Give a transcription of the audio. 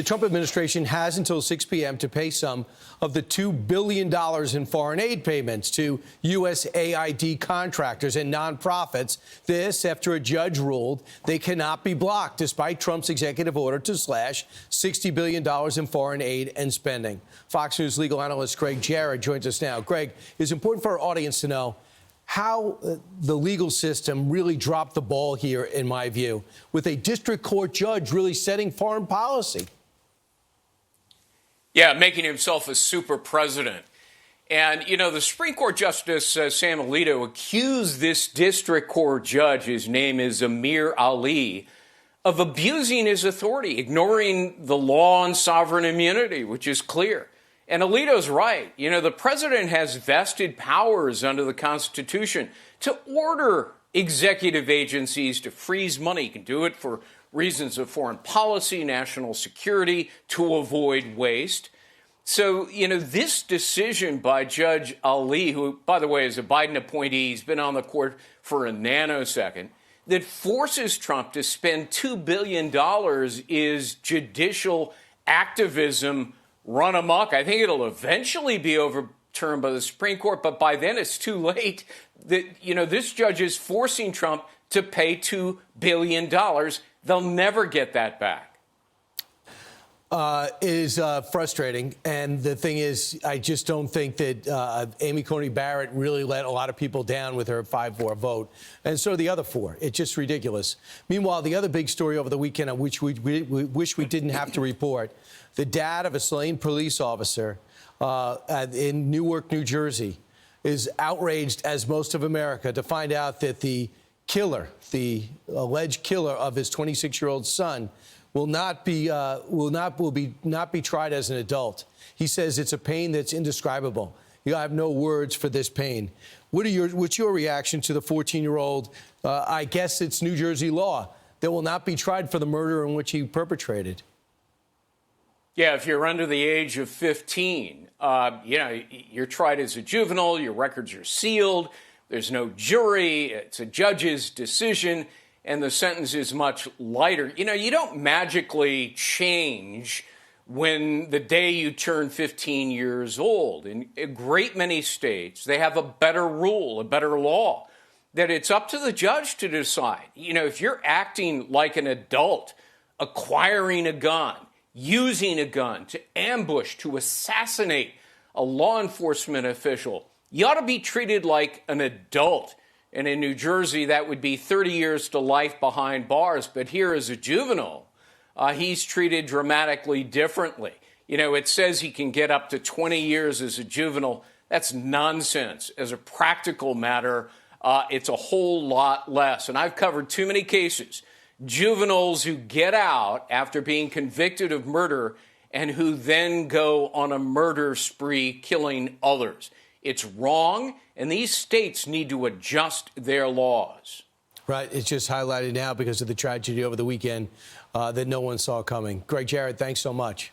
The Trump administration has until 6 p.m. to pay some of the $2 billion in foreign aid payments to USAID contractors and nonprofits. This after a judge ruled they cannot be blocked, despite Trump's executive order to slash $60 billion in foreign aid and spending. Fox News legal analyst Gregg Jarrett joins us now. Greg, it's important for our audience to know how the legal system really dropped the ball here, in my view, with a district court judge really setting foreign policy. Yeah, making himself a super president. And, you know, the Supreme Court Justice Sam Alito accused this district court judge, his name is Amir Ali, of abusing his authority, ignoring the law on sovereign immunity, which is clear. And Alito's right. You know, the president has vested powers under the Constitution to order executive agencies to freeze money. He can do it for reasons of foreign policy, national security, to avoid waste. So, you know, this decision by Judge Ali, who, by the way, is a Biden appointee, he's been on the court for a nanosecond, that forces Trump to spend $2 billion is judicial activism run amok. I think it'll eventually be overturned by the Supreme Court, but by then it's too late. That, you know, this judge is forcing Trump to pay $2 billion. They'll never get that back. It is frustrating. And the thing is, I just don't think that Amy Coney Barrett really let a lot of people down with her 5-4 vote. And so the other four. It's just ridiculous. Meanwhile, the other big story over the weekend, on which we wish we didn't have to report, the dad of a slain police officer in Newark, New Jersey, is outraged, as most of America, to find out that the killer, the alleged killer of his 26-year-old son, will not be tried as an adult. He says it's a pain that's indescribable. I have no words for this pain. What's your reaction to the 14-year-old? I guess it's New Jersey law that will not be tried for the murder in which he perpetrated. Yeah, if you're under the age of 15, you know, you're tried as a juvenile. Your records are sealed. There's no jury. It's a judge's decision, and the sentence is much lighter. You know, you don't magically change when the day you turn 15 years old. In a great many states, they have a better rule, a better law, that it's up to the judge to decide. You know, if you're acting like an adult, acquiring a gun, using a gun to ambush, to assassinate a law enforcement official, you ought to be treated like an adult. And in New Jersey, that would be 30 years to life behind bars. But here, as a juvenile, he's treated dramatically differently. You know, it says he can get up to 20 years as a juvenile. That's nonsense. As a practical matter, it's a whole lot less. And I've covered too many cases. Juveniles who get out after being convicted of murder and who then go on a murder spree killing others. It's wrong, and these states need to adjust their laws. Right. It's just highlighted now because of the tragedy over the weekend that no one saw coming. Gregg Jarrett, thanks so much.